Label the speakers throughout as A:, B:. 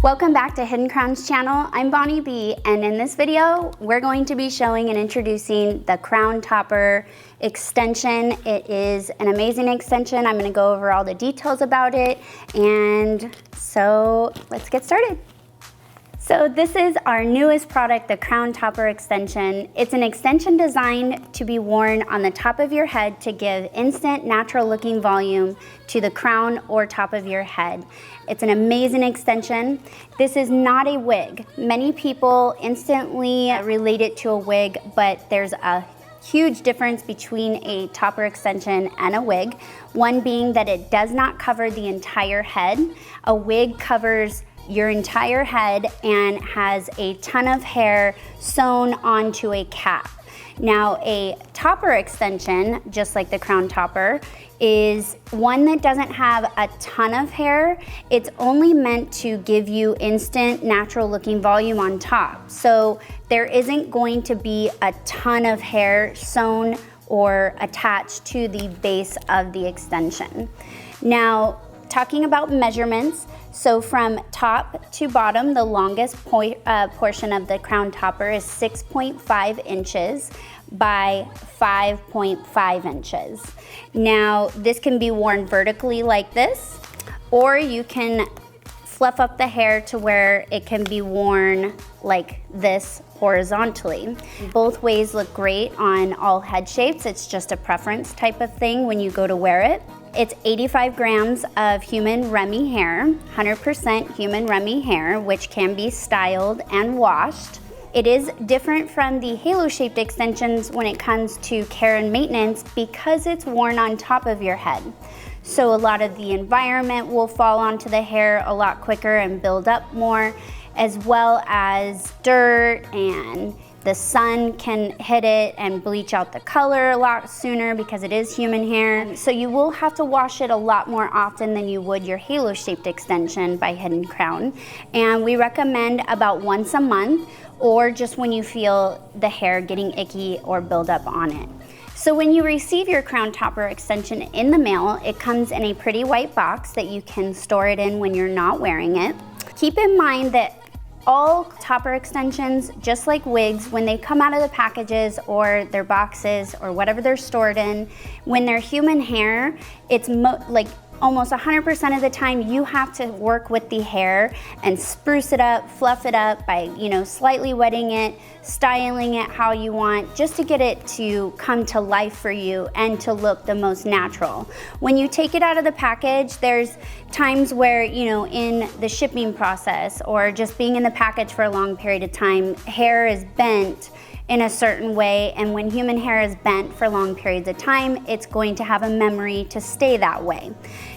A: Welcome back to Hidden Crowns channel. I'm Bonnie B, and in this video, we're going to be showing and introducing the Crown Topper extension. It is an amazing extension. I'm gonna go over all the details about it, and so let's get started. So this is our newest product, the Crown Topper extension. It's an extension designed to be worn on the top of your head to give instant, natural looking volume to the crown or top of your head. It's an amazing extension. This is not a wig. Many people instantly relate it to a wig, but there's a huge difference between a topper extension and a wig. One being that it does not cover the entire head. A wig covers your entire head and has a ton of hair sewn onto a cap. Now, a topper extension, just like the Crown Topper, is one that doesn't have a ton of hair. It's only meant to give you instant, natural looking volume on top. So there isn't going to be a ton of hair sewn or attached to the base of the extension. Now, talking about measurements, so from top to bottom, the longest portion of the Crown Topper is 6.5 inches by 5.5 inches. Now, this can be worn vertically like this, or you can fluff up the hair to where it can be worn like this horizontally. Both ways look great on all head shapes. It's just a preference type of thing when you go to wear it. It's 85 grams of human Remy hair, 100% human Remy hair, which can be styled and washed. It is different from the halo-shaped extensions when it comes to care and maintenance because it's worn on top of your head. So a lot of the environment will fall onto the hair a lot quicker and build up more, as well as dirt, and the sun can hit it and bleach out the color a lot sooner because it is human hair. So you will have to wash it a lot more often than you would your halo-shaped extension by Hidden Crown. And we recommend about once a month, or just when you feel the hair getting icky or build up on it. So when you receive your Crown Topper extension in the mail, it comes in a pretty white box that you can store it in when you're not wearing it. Keep in mind that all topper extensions, just like wigs, when they come out of the packages or their boxes or whatever they're stored in, when they're human hair, it's like almost 100% of the time you have to work with the hair and spruce it up, fluff it up by, slightly wetting it, styling it how you want, just to get it to come to life for you and to look the most natural. When you take it out of the package, there's times where, in the shipping process or just being in the package for a long period of time, hair is bent in a certain way, and when human hair is bent for long periods of time, it's going to have a memory to stay that way.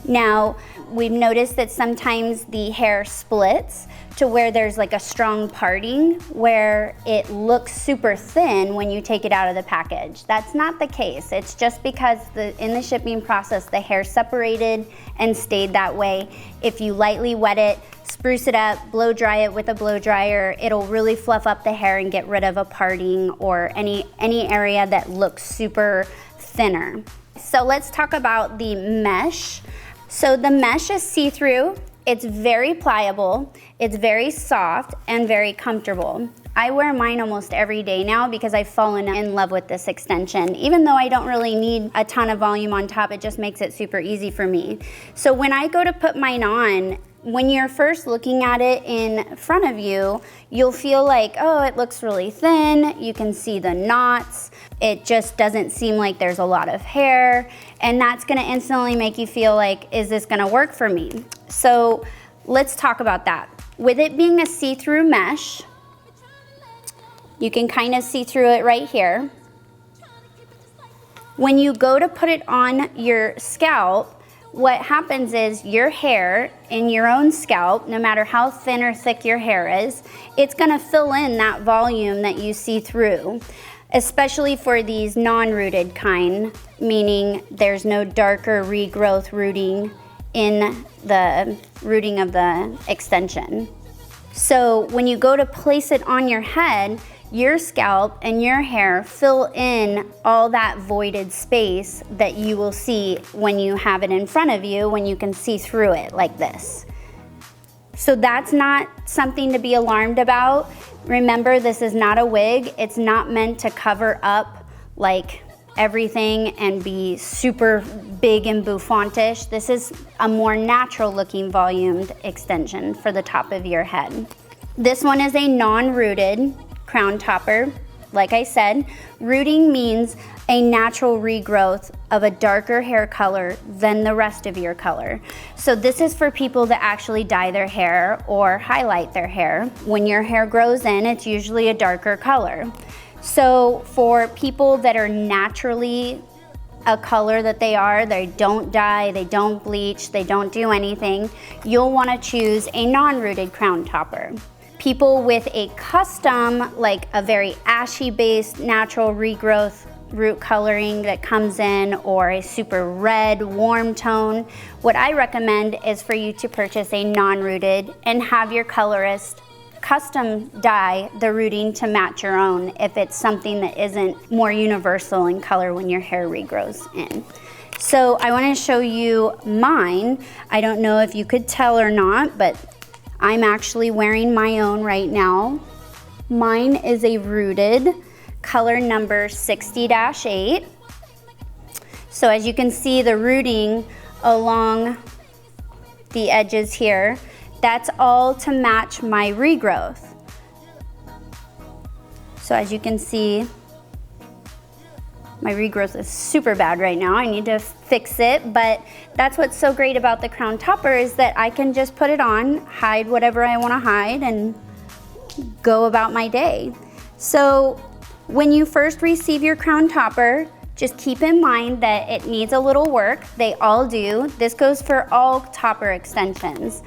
A: Now, we've noticed that sometimes the hair splits to where there's like a strong parting where it looks super thin when you take it out of the package. That's not the case. It's just because in the shipping process, the hair separated and stayed that way. If you lightly wet it, spruce it up, blow dry it with a blow dryer, it'll really fluff up the hair and get rid of a parting or any area that looks super thinner. So let's talk about the mesh. So the mesh is see-through. It's very pliable, it's very soft, and very comfortable. I wear mine almost every day now because I've fallen in love with this extension. Even though I don't really need a ton of volume on top, it just makes it super easy for me. So when I go to put mine on, when you're first looking at it in front of you, you'll feel like, oh, it looks really thin. You can see the knots. It just doesn't seem like there's a lot of hair. And that's gonna instantly make you feel like, is this gonna work for me? So let's talk about that. With it being a see-through mesh, you can kind of see through it right here. When you go to put it on your scalp, what happens is your hair in your own scalp, no matter how thin or thick your hair is, it's gonna fill in that volume that you see through, especially for these non-rooted kind, meaning there's no darker regrowth rooting in the rooting of the extension. So when you go to place it on your head, your scalp and your hair fill in all that voided space that you will see when you have it in front of you, when you can see through it like this. So that's not something to be alarmed about. Remember, this is not a wig. It's not meant to cover up like everything and be super big and bouffantish. This is a more natural looking volumed extension for the top of your head. This one is a non-rooted crown topper. Like I said, rooting means a natural regrowth of a darker hair color than the rest of your color. So this is for people that actually dye their hair or highlight their hair. When your hair grows in, it's usually a darker color. So for people that are naturally a color that they don't dye, they don't bleach, they don't do anything, you'll want to choose a non-rooted crown topper. People with a custom, like a very ashy based natural regrowth root coloring that comes in, or a super red warm tone, what I recommend is for you to purchase a non-rooted and have your colorist custom dye the rooting to match your own if it's something that isn't more universal in color when your hair regrows in. So I want to show you mine. I don't know if you could tell or not, but I'm actually wearing my own right now. Mine is a rooted color number 60-8. So as you can see, the rooting along the edges here, that's all to match my regrowth. So as you can see, my regrowth is super bad right now. I need to fix it, but that's what's so great about the crown topper is that I can just put it on, hide whatever I want to hide, and go about my day. So when you first receive your crown topper, just keep in mind that it needs a little work. They all do. This goes for all topper extensions.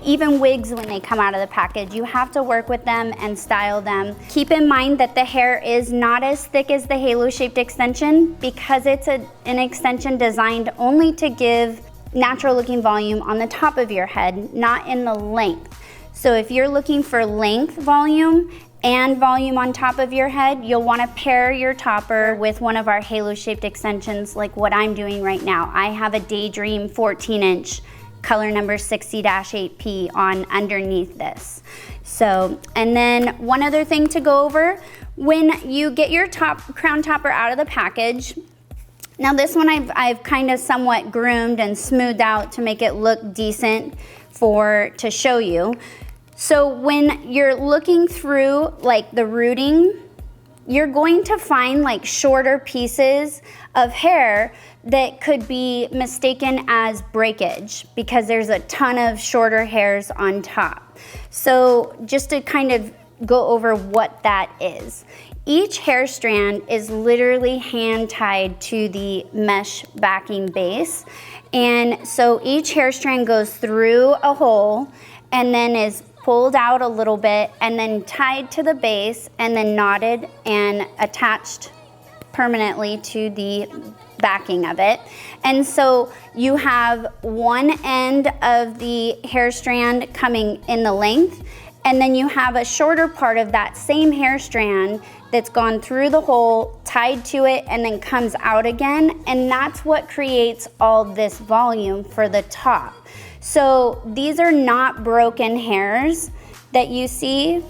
A: Even wigs, when they come out of the package, you have to work with them and style them. Keep in mind that the hair is not as thick as the halo-shaped extension because it's an extension designed only to give natural looking volume on the top of your head, not in the length. So if you're looking for length volume and volume on top of your head, you'll want to pair your topper with one of our halo-shaped extensions like what I'm doing right now. I have a Daydream 14-inch color number 60-8P on underneath this. So, and then one other thing to go over, when you get your crown topper out of the package, now this one I've kind of somewhat groomed and smoothed out to make it look decent to show you. So when you're looking through like the rooting, you're going to find like shorter pieces of hair that could be mistaken as breakage because there's a ton of shorter hairs on top. So just to kind of go over what that is. Each hair strand is literally hand tied to the mesh backing base. And so each hair strand goes through a hole and then is pulled out a little bit and then tied to the base and then knotted and attached permanently to the backing of it. And so you have one end of the hair strand coming in the length, and then you have a shorter part of that same hair strand that's gone through the hole, tied to it, and then comes out again. And that's what creates all this volume for the top. So these are not broken hairs that you see.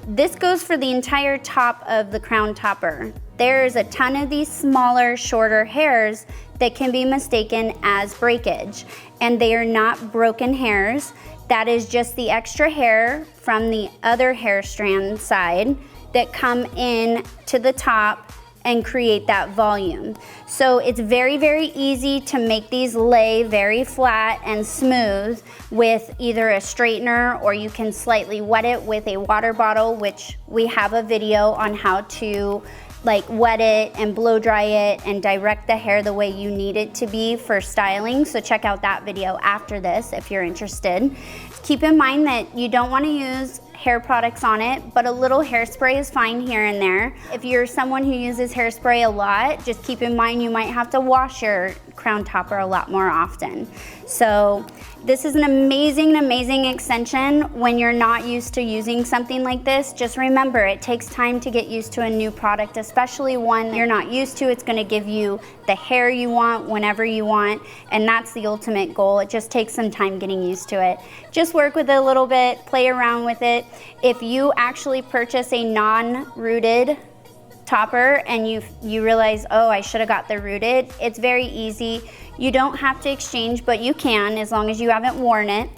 A: This goes for the entire top of the crown topper. There's a ton of these smaller, shorter hairs that can be mistaken as breakage, and they are not broken hairs. That is just the extra hair from the other hair strand side that come in to the top and create that volume. So it's very, very easy to make these lay very flat and smooth with either a straightener, or you can slightly wet it with a water bottle, which we have a video on how to like wet it and blow dry it and direct the hair the way you need it to be for styling. So check out that video after this if you're interested. Keep in mind that you don't want to use hair products on it, but a little hairspray is fine here and there. If you're someone who uses hairspray a lot, just keep in mind you might have to wash your crown topper a lot more often. So this is an amazing, amazing extension. When you're not used to using something like this, just remember it takes time to get used to a new product, especially one you're not used to. It's gonna give you the hair you want whenever you want, and that's the ultimate goal. It just takes some time getting used to it. Just work with it a little bit, play around with it. If you actually purchase a non-rooted topper and you realize, oh, I should have got the rooted, it's very easy. You don't have to exchange, but you can, as long as you haven't worn it.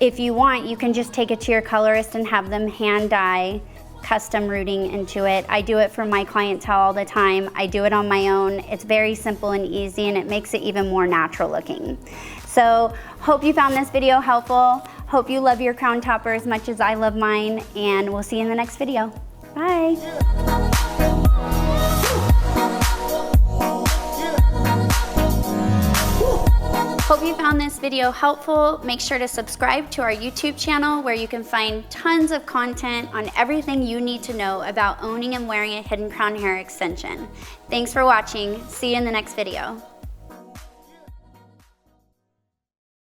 A: If you want, you can just take it to your colorist and have them hand dye custom rooting into it. I do it for my clientele all the time. I do it on my own. It's very simple and easy, and it makes it even more natural looking. So hope you found this video helpful. Hope you love your crown topper as much as I love mine, and we'll see you in the next video. Bye. Hope you found this video helpful. Make sure to subscribe to our YouTube channel, where you can find tons of content on everything you need to know about owning and wearing a hidden crown hair extension. Thanks for watching. See you in the next video.